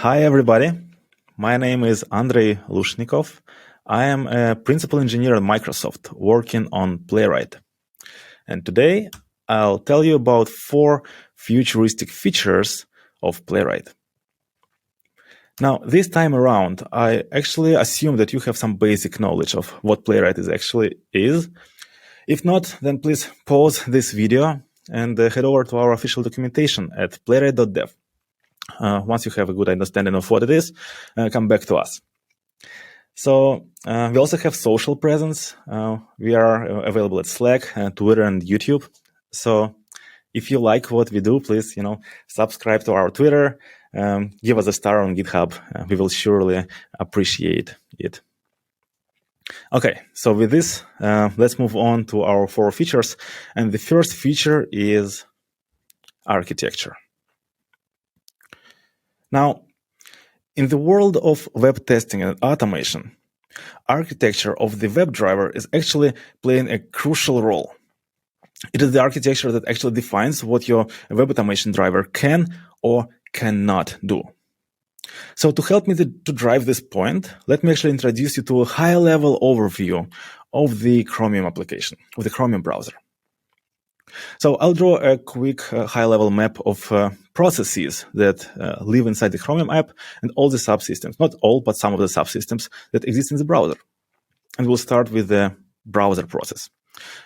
Hi, everybody. My name is Andrey Lushnikov. I am a principal engineer at Microsoft working on Playwright. And today I'll tell you about 4 futuristic features of Playwright. Now, this time around, I actually assume that you have some basic knowledge of what Playwright is. If not, then please pause this video and head over to our official documentation at playwright.dev. Once you have a good understanding of what it is, come back to us. So we also have social presence. We are available at Slack, Twitter, and YouTube. So if you like what we do, please, subscribe to our Twitter, give us a star on GitHub. We will surely appreciate it. Okay, so with this, let's move on to our 4 features. And the first feature is architecture. Now, in the world of web testing and automation, architecture of the WebDriver is actually playing a crucial role. It is the architecture that actually defines what your web automation driver can or cannot do. So to help me to drive this point, let me actually introduce you to a high-level overview of the Chromium application, of the Chromium browser. So I'll draw a quick high-level map of processes that live inside the Chromium app and all the subsystems, not all, but some of the subsystems that exist in the browser. And we'll start with the browser process.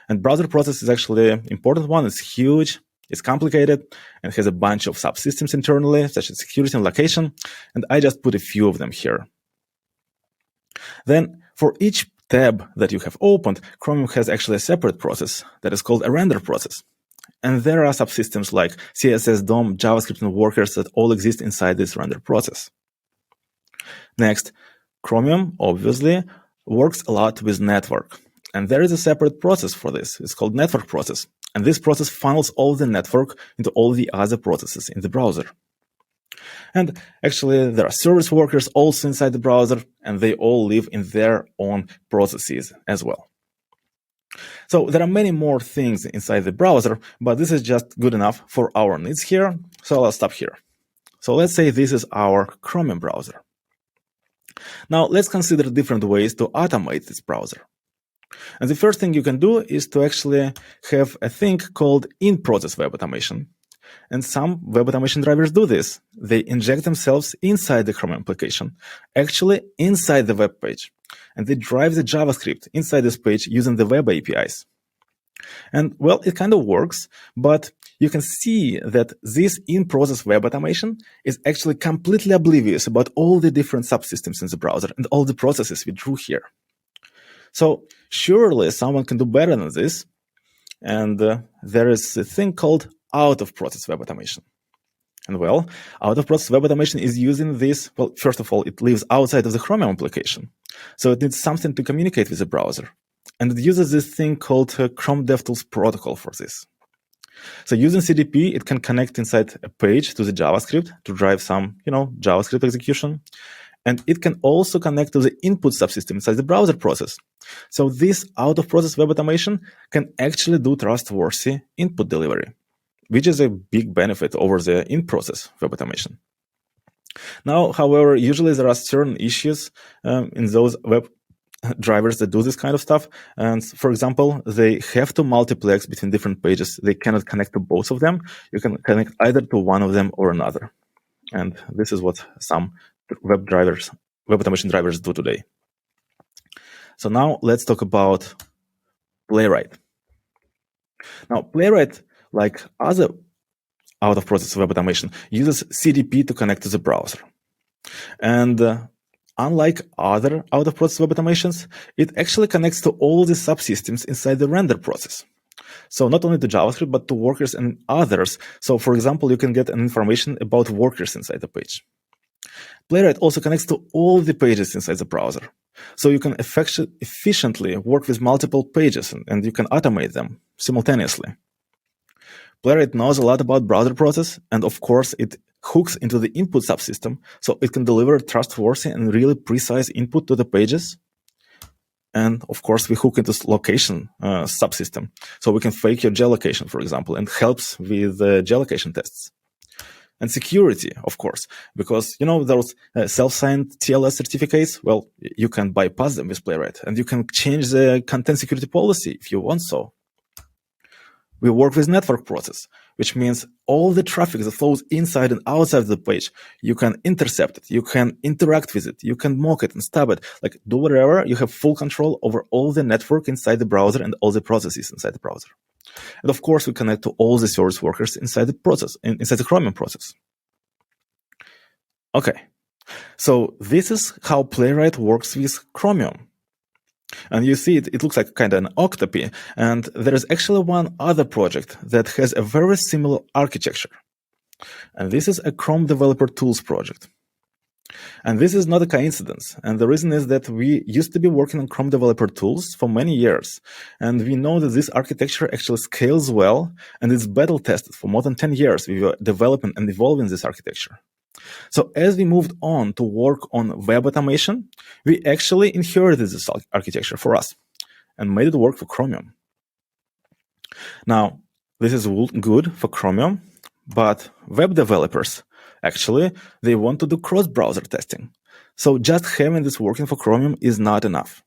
And browser process is actually an important one. It's huge, it's complicated, and has a bunch of subsystems internally, such as security and location. And I just put a few of them here. Then for each tab that you have opened, Chromium has actually a separate process that is called a render process. And there are subsystems like CSS, DOM, JavaScript, and workers that all exist inside this render process. Next, Chromium obviously works a lot with network. And there is a separate process for this. It's called network process. And this process funnels all the network into all the other processes in the browser. And actually, there are service workers also inside the browser, and they all live in their own processes as well. So there are many more things inside the browser, but this is just good enough for our needs here. So I'll stop here. So let's say this is our Chromium browser. Now let's consider different ways to automate this browser. And the first thing you can do is to actually have a thing called in-process web automation. And some web automation drivers do this. They inject themselves inside the Chromium application, actually inside the web page. And they drive the JavaScript inside this page using the web APIs. And well, it kind of works, but you can see that this in-process web automation is actually completely oblivious about all the different subsystems in the browser and all the processes we drew here. So surely someone can do better than this. And there is a thing called out-of-process web automation. And well, out-of-process web automation is using this. Well, first of all, it lives outside of the Chromium application. So it needs something to communicate with the browser. And it uses this thing called Chrome DevTools protocol for this. So using CDP, it can connect inside a page to the JavaScript to drive some, JavaScript execution. And it can also connect to the input subsystem inside the browser process. So this out-of-process web automation can actually do trustworthy input delivery, which is a big benefit over the in-process web automation. Now, however, usually there are certain issues in those web drivers that do this kind of stuff. And for example, they have to multiplex between different pages. They cannot connect to both of them. You can connect either to one of them or another. And this is what some web automation drivers do today. So now let's talk about Playwright. Now, Playwright, like other out-of-process web automation, uses CDP to connect to the browser. And unlike other out-of-process web automations, it actually connects to all the subsystems inside the render process. So not only to JavaScript, but to workers and others. So for example, you can get information about workers inside the page. Playwright also connects to all the pages inside the browser. So you can efficiently work with multiple pages and you can automate them simultaneously. Playwright knows a lot about browser process, and of course, it hooks into the input subsystem, so it can deliver trustworthy and really precise input to the pages. And of course, we hook into location subsystem, so we can fake your geolocation, for example, and helps with geolocation tests. And security, of course, because those self-signed TLS certificates, well, you can bypass them with Playwright, and you can change the content security policy if you want so. We work with network process, which means all the traffic that flows inside and outside the page, you can intercept it, you can interact with it, you can mock it and stop it, like do whatever. You have full control over all the network inside the browser and all the processes inside the browser. And of course, we connect to all the service workers inside the process, inside the Chromium process. Okay, so this is how Playwright works with Chromium. And you see it looks like kind of an octopus. And there is actually one other project that has a very similar architecture. And this is a Chrome Developer Tools project. And this is not a coincidence. And the reason is that we used to be working on Chrome Developer Tools for many years. And we know that this architecture actually scales well, and it's battle tested for more than 10 years. We were developing and evolving this architecture. So as we moved on to work on web automation, we actually inherited this architecture for us and made it work for Chromium. Now, this is good for Chromium, but web developers, actually, they want to do cross-browser testing. So just having this working for Chromium is not enough.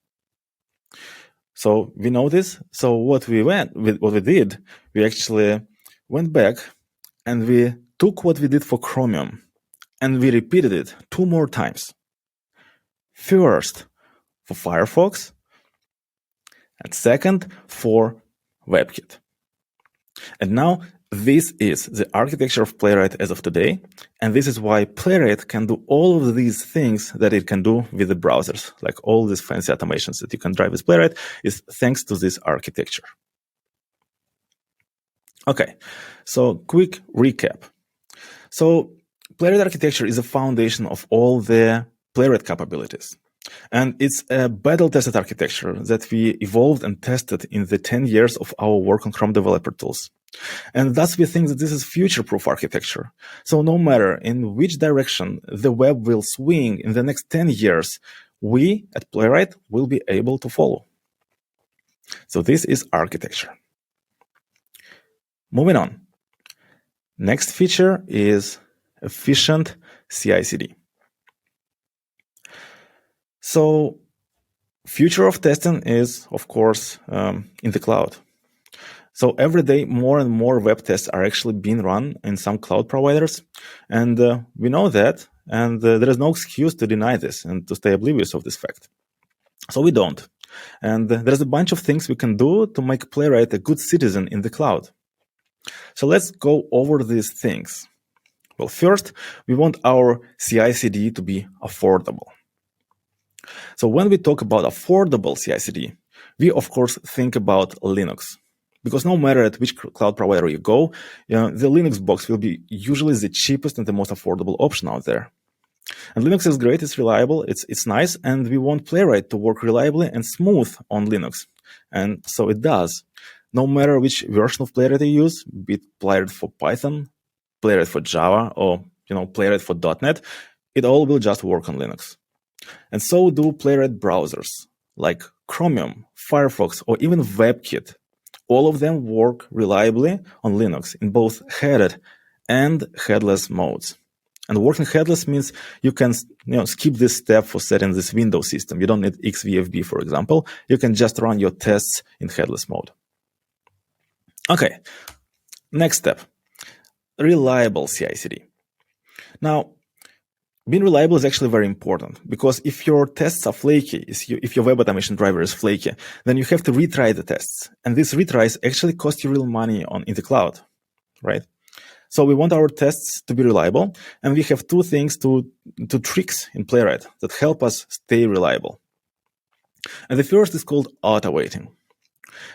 So we know this. So what we did, we actually went back and we took what we did for Chromium and we repeated it 2 more times. First, for Firefox, and second, for WebKit. And now, this is the architecture of Playwright as of today, and this is why Playwright can do all of these things that it can do with the browsers, like all these fancy automations that you can drive with Playwright is thanks to this architecture. Okay, so quick recap. So Playwright architecture is a foundation of all the Playwright capabilities. And it's a battle-tested architecture that we evolved and tested in the 10 years of our work on Chrome Developer Tools. And thus we think that this is future-proof architecture. So no matter in which direction the web will swing in the next 10 years, we at Playwright will be able to follow. So this is architecture. Moving on. Next feature is efficient CI/CD. So future of testing is, of course, in the cloud. So every day, more and more web tests are actually being run in some cloud providers. And we know that, and there is no excuse to deny this and to stay oblivious of this fact. So we don't. And there's a bunch of things we can do to make Playwright a good citizen in the cloud. So let's go over these things. Well, first, we want our CI/CD to be affordable. So when we talk about affordable CI/CD, we of course think about Linux. Because no matter at which cloud provider you go, the Linux box will be usually the cheapest and the most affordable option out there. And Linux is great, it's reliable, it's nice, and we want Playwright to work reliably and smooth on Linux. And so it does. No matter which version of Playwright you use, be it Playwright for Python, Playwright for Java, or Playwright for .NET, it all will just work on Linux. And so do Playwright browsers, like Chromium, Firefox, or even WebKit. All of them work reliably on Linux in both headed and headless modes. And working headless means you can skip this step for setting this Windows system. You don't need XVFB, for example. You can just run your tests in headless mode. Okay, next step, reliable CI/CD. Now, being reliable is actually very important because if your tests are flaky, if your web automation driver is flaky, then you have to retry the tests. And these retries actually cost you real money in the cloud, right? So we want our tests to be reliable. And we have 2 things, two tricks in Playwright that help us stay reliable. And the first is called auto-waiting.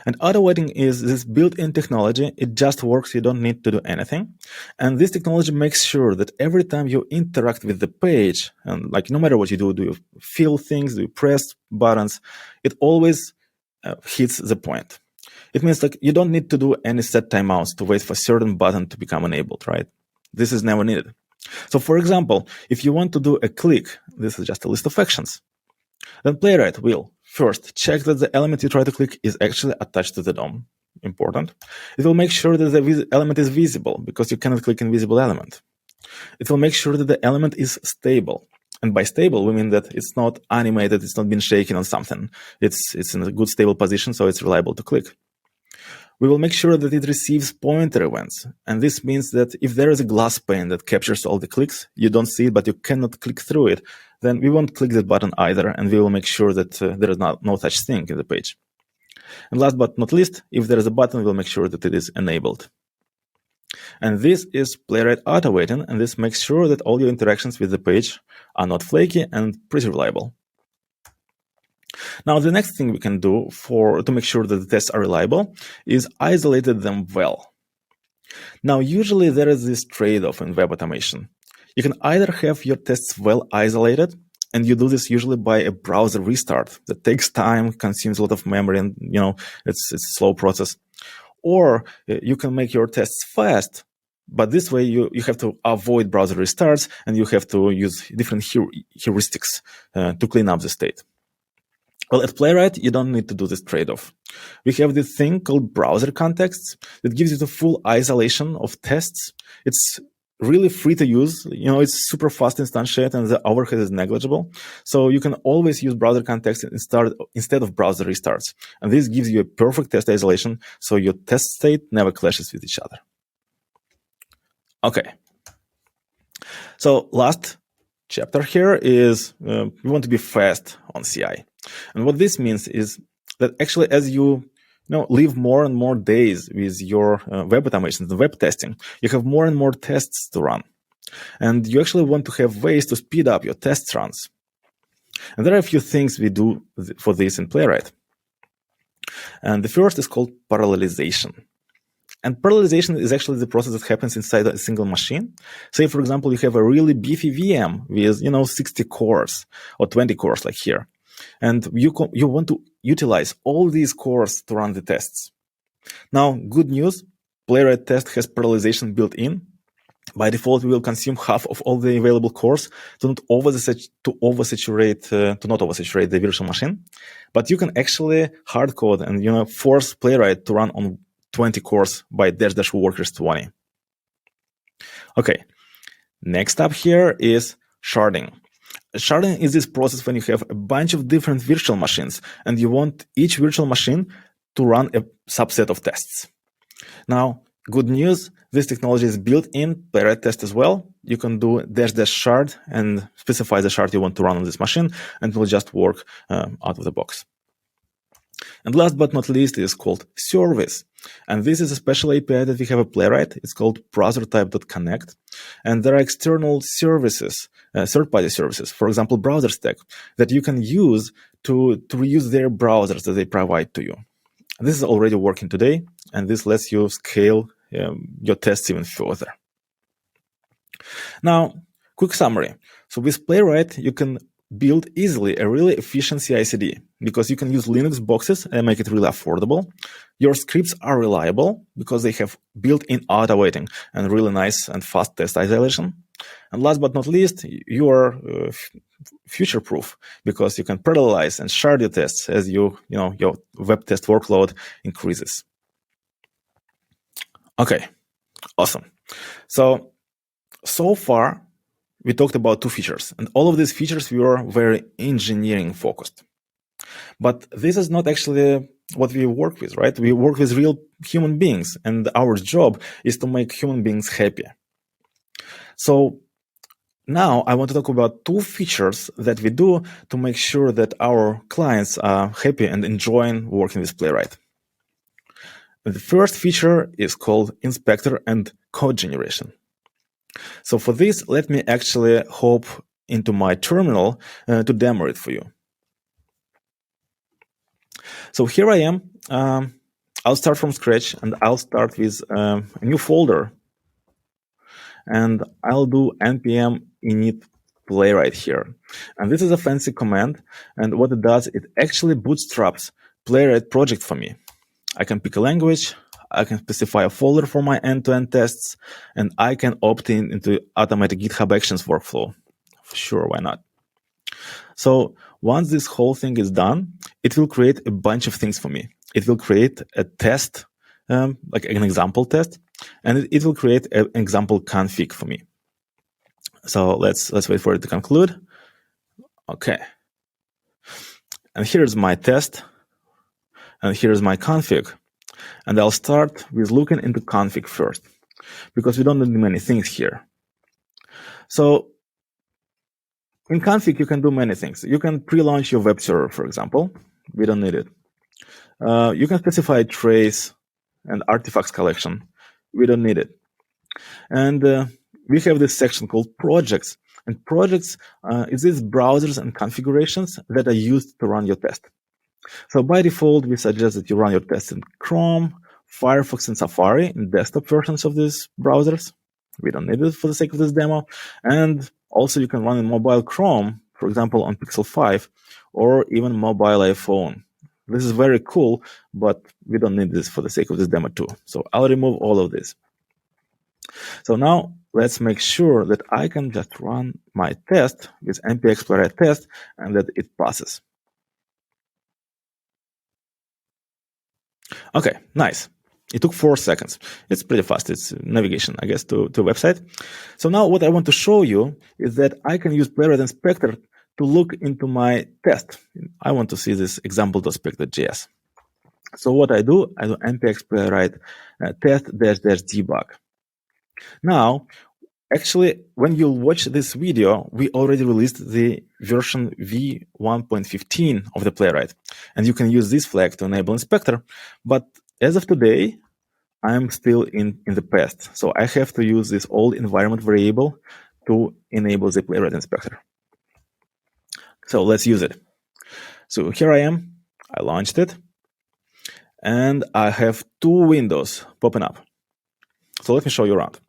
And auto-waiting is this built-in technology. It just works. You don't need to do anything. And this technology makes sure that every time you interact with the page, and like no matter what you do you fill things, do you press buttons, it always hits the point. It means like you don't need to do any set timeouts to wait for a certain button to become enabled, right? This is never needed. So for example, if you want to do a click, this is just a list of actions, then Playwright will first check that the element you try to click is actually attached to the DOM. Important. It will make sure that the element is visible because you cannot click invisible element. It will make sure that the element is stable. And by stable, we mean that it's not animated, it's not been shaken on something. It's in a good stable position, so it's reliable to click. We will make sure that it receives pointer events. And this means that if there is a glass pane that captures all the clicks, you don't see it, but you cannot click through it, then we won't click that button either, and we will make sure that there is no such thing in the page. And last but not least, if there is a button, we'll make sure that it is enabled. And this is Playwright auto-waiting, and this makes sure that all your interactions with the page are not flaky and pretty reliable. Now, the next thing we can do to make sure that the tests are reliable is isolate them well. Now, usually there is this trade-off in web automation. You can either have your tests well isolated, and you do this usually by a browser restart that takes time, consumes a lot of memory, and it's a slow process. Or you can make your tests fast, but this way you have to avoid browser restarts, and you have to use different heuristics to clean up the state. Well, at Playwright, you don't need to do this trade-off. We have this thing called browser contexts that gives you the full isolation of tests. It's really free to use. It's super fast instantiate, and the overhead is negligible. So you can always use browser context instead of browser restarts. And this gives you a perfect test isolation, so your test state never clashes with each other. Okay. So last chapter here is we want to be fast on CI. And what this means is that actually as you live more and more days with your web automations and web testing, you have more and more tests to run. And you actually want to have ways to speed up your test runs. And there are a few things we do for this in Playwright. And the first is called parallelization. And parallelization is actually the process that happens inside a single machine. Say, for example, you have a really beefy VM with 60 cores or 20 cores like here. And you want to utilize all these cores to run the tests. Now, good news, Playwright test has parallelization built in. By default, we will consume half of all the available cores to not oversaturate the virtual machine. But you can actually hard code and force Playwright to run on 20 cores by --workers 20. Okay, next up here is sharding. Sharding is this process when you have a bunch of different virtual machines and you want each virtual machine to run a subset of tests. Now, good news, this technology is built in Playwright test as well. You can do --shard and specify the shard you want to run on this machine, and it will just work out of the box. And last but not least is called service. And this is a special API that we have at Playwright. It's called browsertype.connect. And there are external services, third-party services, for example, Browser Stack, that you can use to reuse their browsers that they provide to you. This is already working today, and this lets you scale your tests even further. Now, quick summary. So with Playwright, you can build easily a really efficient CI/CD because you can use Linux boxes and make it really affordable. Your scripts are reliable because they have built-in auto-waiting and really nice and fast test isolation. And last but not least, you are future-proof because you can parallelize and shard your tests as your web test workload increases. Okay, awesome. So far, we talked about two features, and all of these features were very engineering focused. But this is not actually what we work with, right? We work with real human beings, and our job is to make human beings happy. So now I want to talk about two features that we do to make sure that our clients are happy and enjoying working with Playwright. The first feature is called inspector and code generation. So for this, let me actually hop into my terminal to demo it for you. So here I am. I'll start from scratch, and I'll start with a new folder. And I'll do npm init playwright here. And this is a fancy command. And what it does, it actually bootstraps Playwright project for me. I can pick a language. I can specify a folder for my end-to-end tests, and I can opt into automatic GitHub Actions workflow. Sure, why not? So once this whole thing is done, it will create a bunch of things for me. It will create a test, like an example test, and it will create an example config for me. So let's wait for it to conclude. Okay. And here's my test. And here's my config. And I'll start with looking into config first, because we don't need many things here. So in config, you can do many things. You can pre-launch your web server, for example. We don't need it. You can specify trace and artifacts collection. We don't need it. And we have this section called projects. And projects is these browsers and configurations that are used to run your test. So by default, we suggest that you run your test in Chrome, Firefox, and Safari in desktop versions of these browsers. We don't need it for the sake of this demo. And also you can run in mobile Chrome, for example, on Pixel 5, or even mobile iPhone. This is very cool, but we don't need this for the sake of this demo too. So I'll remove all of this. So now let's make sure that I can just run my test with npx playwright test and that it passes. Okay, nice. It took 4 seconds. It's pretty fast. It's navigation, I guess, to a website. So now what I want to show you is that I can use Playwright Inspector to look into my test. I want to see this example.spec.js. So what I do npx playwright test-debug. Now, actually, when you watch this video, we already released the version v1.15 of the Playwright, and you can use this flag to enable Inspector. But as of today, I'm still in the past, so I have to use this old environment variable to enable the Playwright Inspector. So let's use it. So here I am. I launched it, and I have 2 windows popping up. So let me show you around.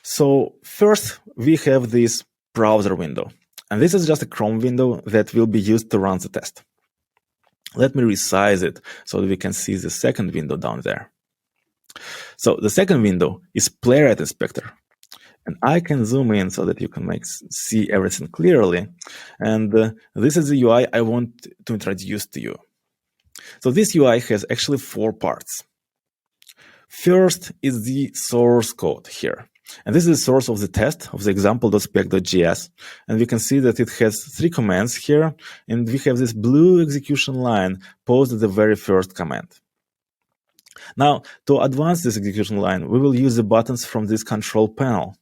So first, we have this browser window. And this is just a Chrome window that will be used to run the test. Let me resize it so that we can see the second window down there. So the second window is Playwright Inspector. And I can zoom in so that you can see everything clearly. And this is the UI I want to introduce to you. So this UI has actually 4 parts. First is the source code here. And this is the source of the test of the example.spec.js. And we can see that it has 3 commands here. And we have this blue execution line posed at the very first command. Now, to advance this execution line, we will use the buttons from this control panel.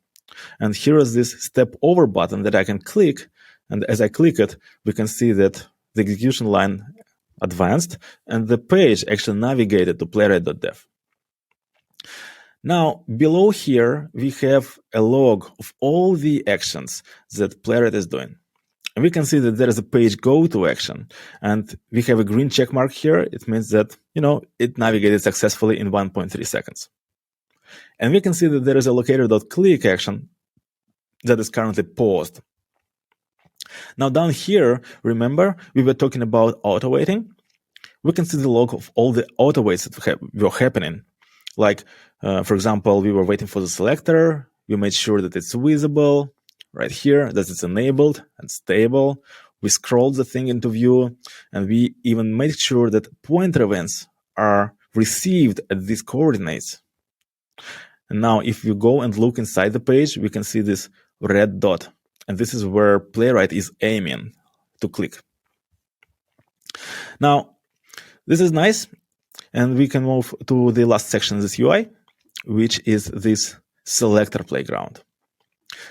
And here is this step over button that I can click. And as I click it, we can see that the execution line advanced and the page actually navigated to playwright.dev. Now, below here, we have a log of all the actions that Playwright is doing. And we can see that there is a page go to action. And we have a green check mark here. It means that, it navigated successfully in 1.3 seconds. And we can see that there is a locator.click action that is currently paused. Now, down here, remember, we were talking about auto-waiting. We can see the log of all the auto-waits that were happening. Like, for example, we were waiting for the selector. We made sure that it's visible right here, that it's enabled and stable. We scrolled the thing into view, and we even made sure that pointer events are received at these coordinates. And now, if you go and look inside the page, we can see this red dot. And this is where Playwright is aiming to click. Now, this is nice. And we can move to the last section of this UI, which is this selector playground.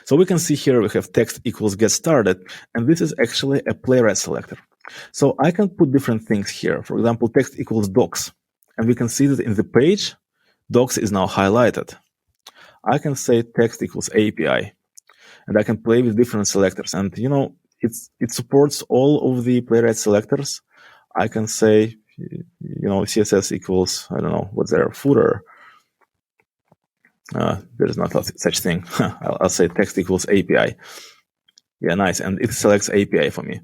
So we can see here we have text equals get started, and this is actually a Playwright selector. So I can put different things here. For example, text equals docs. And we can see that in the page, docs is now highlighted. I can say text equals API. And I can play with different selectors. And, it supports all of the Playwright selectors. I can say, CSS equals, I don't know, what's there, footer. There's not such thing. I'll say text equals API. Yeah, nice. And it selects API for me.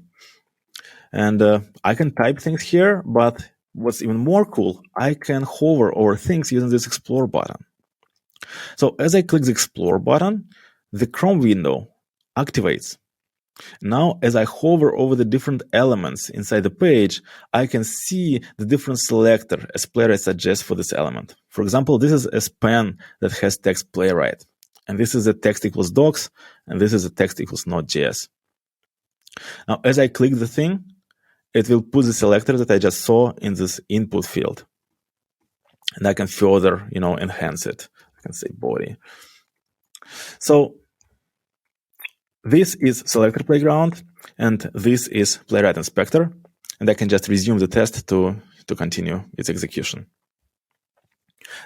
And I can type things here, but what's even more cool, I can hover over things using this Explore button. So as I click the Explore button, the Chrome window activates. Now, as I hover over the different elements inside the page, I can see the different selector as Playwright suggests for this element. For example, this is a span that has text Playwright. And this is the text equals docs, and this is the text equals Node.js. Now, as I click the thing, it will put the selector that I just saw in this input field. And I can further, enhance it. I can say body. So this is selector playground, and this is playwright inspector. And I can just resume the test to continue its execution.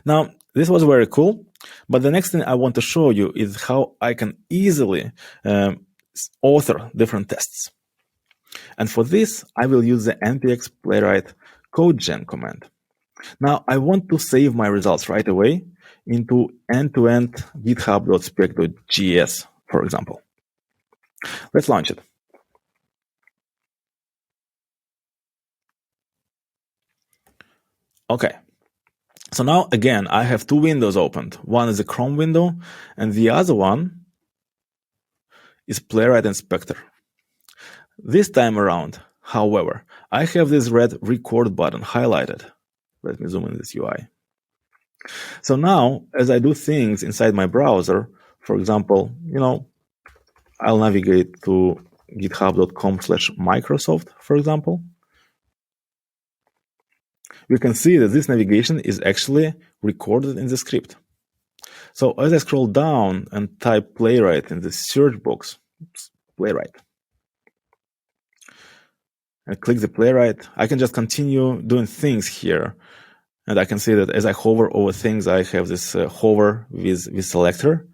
Now, this was very cool, but the next thing I want to show you is how I can easily author different tests. And for this, I will use the npx playwright Codegen command. Now, I want to save my results right away into end-to-end github.spec.gs, for example. Let's launch it. Okay. So now, again, I have two windows opened. One is the Chrome window, and the other one is Playwright Inspector. This time around, however, I have this red record button highlighted. Let me zoom in this UI. So now, as I do things inside my browser, for example, I'll navigate to github.com/Microsoft, for example. We can see that this navigation is actually recorded in the script. So as I scroll down and type Playwright in the search box, Playwright, and click the Playwright, I can just continue doing things here. And I can see that as I hover over things, I have this hover with selector.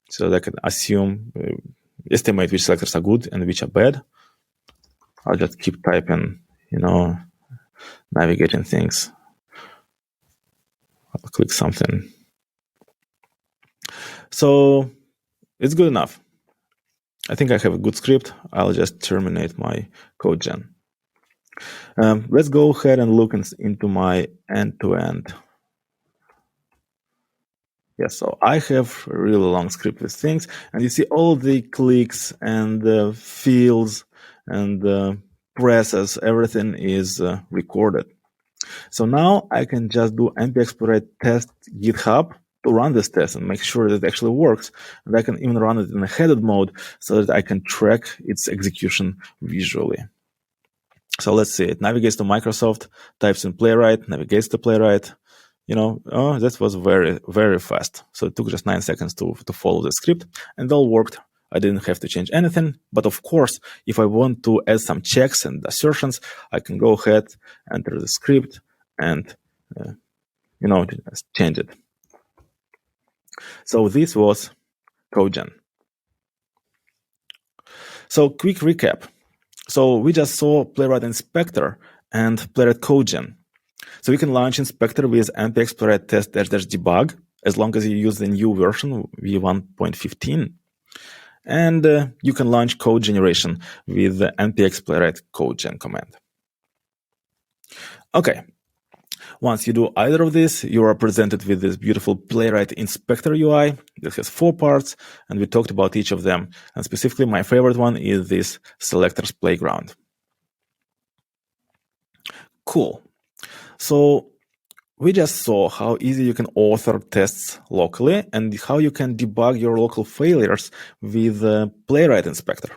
So that I can estimate which selectors are good and which are bad. I'll just keep typing, navigating things. I'll click something. So it's good enough. I think I have a good script. I'll just terminate my Codegen. Let's go ahead and look into my end-to-end. Yes, so I have a really long script with things, and you see all the clicks and fields and presses, everything is recorded. So now I can just do npx playwright test GitHub to run this test and make sure that it actually works. And I can even run it in a headed mode so that I can track its execution visually. So let's see, it navigates to Microsoft, types in Playwright, navigates to Playwright. That was very, very fast. So it took just 9 seconds to follow the script, and it all worked. I didn't have to change anything. But of course, if I want to add some checks and assertions, I can go ahead, enter the script, and change it. So this was Codegen. So quick recap. So we just saw Playwright Inspector and Playwright Codegen. So we can launch Inspector with npx playwright test --debug as long as you use the new version v1.15. And you can launch code generation with the npx playwright Codegen command. Okay. Once you do either of these, you are presented with this beautiful Playwright Inspector UI that has 4 parts, and we talked about each of them. And specifically, my favorite one is this Selectors Playground. Cool. So we just saw how easy you can author tests locally and how you can debug your local failures with Playwright Inspector.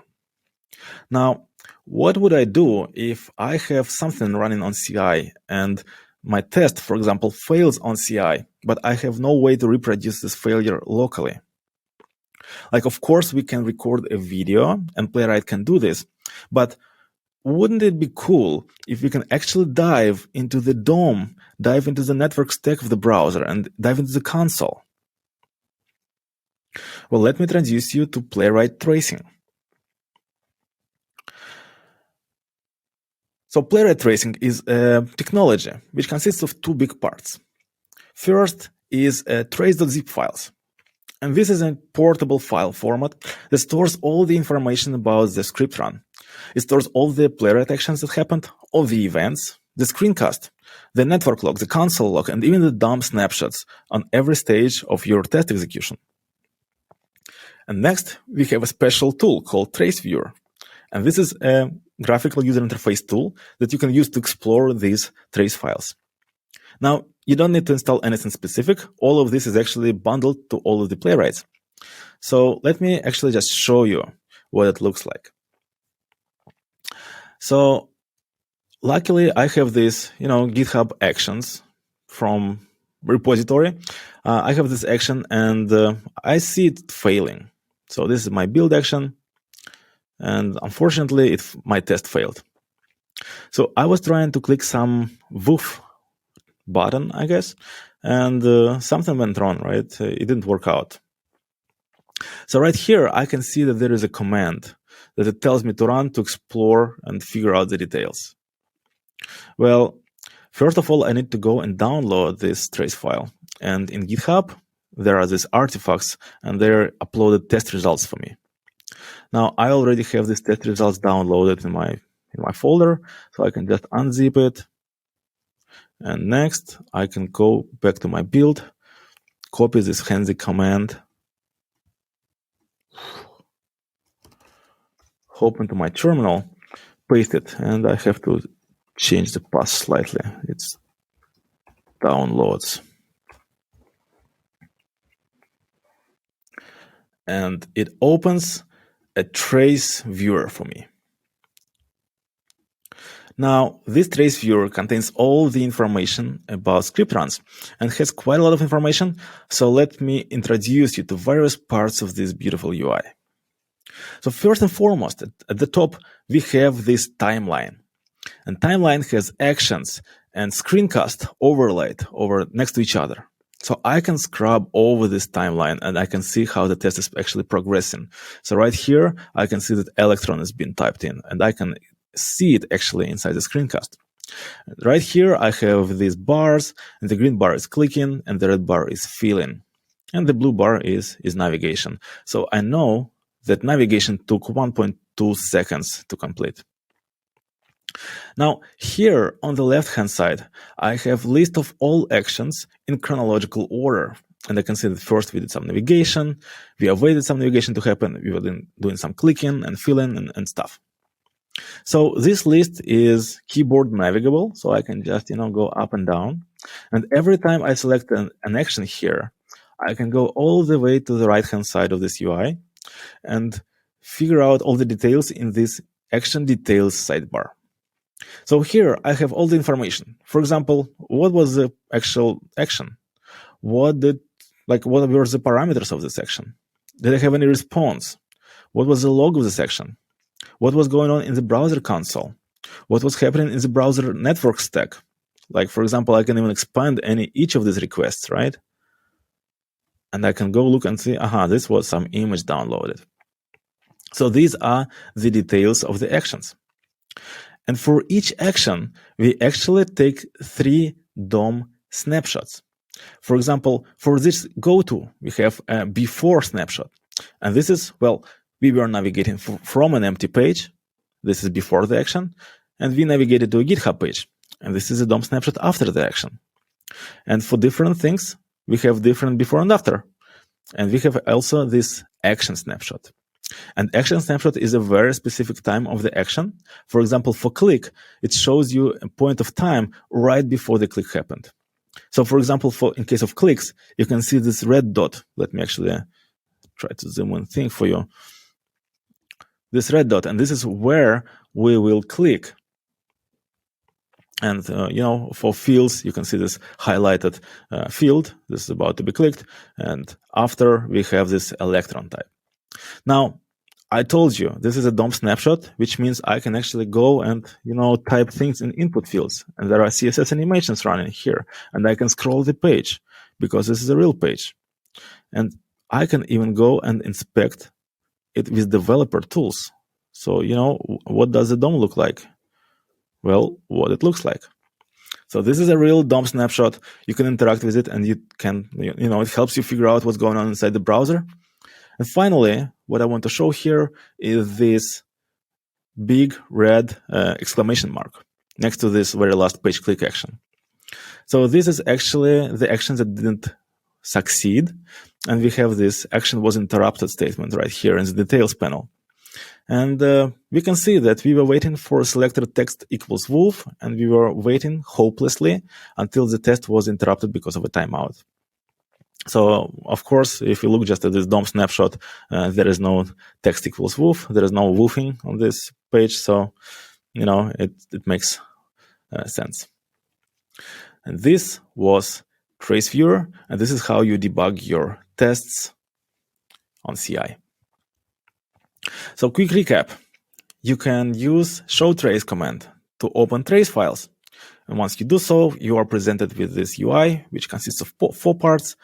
Now, what would I do if I have something running on CI and my test, for example, fails on CI, but I have no way to reproduce this failure locally? Like, of course, we can record a video, and Playwright can do this, but wouldn't it be cool if we can actually dive into the DOM, dive into the network stack of the browser, and dive into the console? Well, let me introduce you to Playwright Tracing. So Playwright Tracing is a technology which consists of 2 big parts. First is trace.zip files. And this is a portable file format that stores all the information about the script run. It stores all the Playwright actions that happened, all the events, the screencast, the network log, the console log, and even the DOM snapshots on every stage of your test execution. And next, we have a special tool called Trace Viewer. And this is a graphical user interface tool that you can use to explore these trace files. Now, you don't need to install anything specific. All of this is actually bundled to all of the playwrights. So let me actually just show you what it looks like. So luckily, I have this, GitHub actions from repository. I have this action, and I see it failing. So this is my build action, and unfortunately, my test failed. So I was trying to click some woof button, I guess, and something went wrong, right? It didn't work out. So right here, I can see that there is a command that it tells me to run to explore and figure out the details. Well, first of all, I need to go and download this trace file. And in GitHub, there are these artifacts, and they're uploaded test results for me. Now, I already have these test results downloaded in my folder, so I can just unzip it. And next, I can go back to my build, copy this handy command, hop into my terminal, paste it, and I have to change the path slightly. It's downloads. And it opens a trace viewer for me. Now, this trace viewer contains all the information about script runs and has quite a lot of information, so let me introduce you to various parts of this beautiful UI. So first and foremost, at the top, we have this timeline. And timeline has actions and screencast overlaid over next to each other. So I can scrub over this timeline and I can see how the test is actually progressing. So right here, I can see that electron has been typed in, and I can see it actually inside the screencast. Right here, I have these bars, and the green bar is clicking, and the red bar is filling, and the blue bar is navigation. So I know that navigation took 1.2 seconds to complete. Now, here on the left-hand side, I have list of all actions in chronological order. And I can see that first we did some navigation, we awaited some navigation to happen, we were then doing some clicking and filling and stuff. So this list is keyboard navigable, so I can just go up and down. And every time I select an action here, I can go all the way to the right-hand side of this UI and figure out all the details in this action details sidebar. So here I have all the information. For example, what was the actual action? What were the parameters of this action? Did I have any response? What was the log of this action? What was going on in the browser console? What was happening in the browser network stack? Like, for example, I can even expand each of these requests, right? And I can go look and see, this was some image downloaded. So these are the details of the actions. And for each action, we actually take 3 DOM snapshots. For example, for this go-to, we have a before snapshot. And this is, we were navigating from an empty page. This is before the action. And we navigated to a GitHub page. And this is a DOM snapshot after the action. And for different things, we have different before and after. And we have also this action snapshot. And action snapshot is a very specific time of the action. For example, for click, it shows you a point of time right before the click happened. So for example, in case of clicks, you can see this red dot. Let me actually try to zoom in thing for you. This red dot, and this is where we will click. And, for fields, you can see this highlighted field. This is about to be clicked. And after, we have this electron type. Now, I told you this is a DOM snapshot, which means I can actually go and, type things in input fields. And there are CSS animations running here. And I can scroll the page because this is a real page. And I can even go and inspect it with developer tools. So, what does the DOM look like? Well, what it looks like. So this is a real DOM snapshot. You can interact with it, and you can, it helps you figure out what's going on inside the browser. And finally, what I want to show here is this big red exclamation mark next to this very last page click action. So this is actually the action that didn't succeed. And we have this action was interrupted statement right here in the details panel. And we can see that we were waiting for selected text equals wolf, and we were waiting hopelessly until the test was interrupted because of a timeout. So, of course, if you look just at this DOM snapshot, there is no text equals woof. There is no woofing on this page. So, it makes sense. And this was Trace Viewer, and this is how you debug your tests on CI. So, quick recap. You can use show trace command to open trace files. And once you do so, you are presented with this UI, which consists of 4 parts.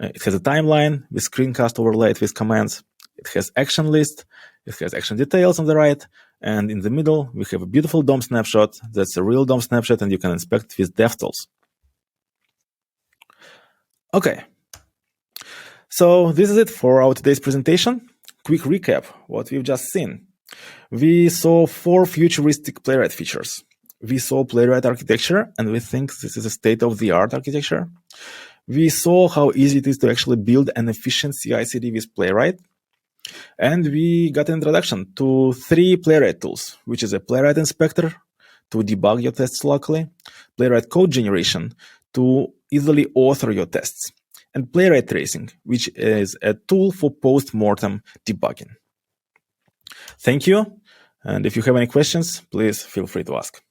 It has a timeline with screencast overlaid with commands. It has action list. It has action details on the right. And in the middle, we have a beautiful DOM snapshot. That's a real DOM snapshot, and you can inspect with DevTools. Okay. So this is it for our today's presentation. Quick recap, what we've just seen. We saw 4 futuristic Playwright features. We saw Playwright architecture, and we think this is a state-of-the-art architecture. We saw how easy it is to actually build an efficient CI/CD with Playwright. And we got an introduction to 3 Playwright tools, which is a Playwright Inspector to debug your tests locally, Playwright Code Generation to easily author your tests, and Playwright Tracing, which is a tool for post-mortem debugging. Thank you. And if you have any questions, please feel free to ask.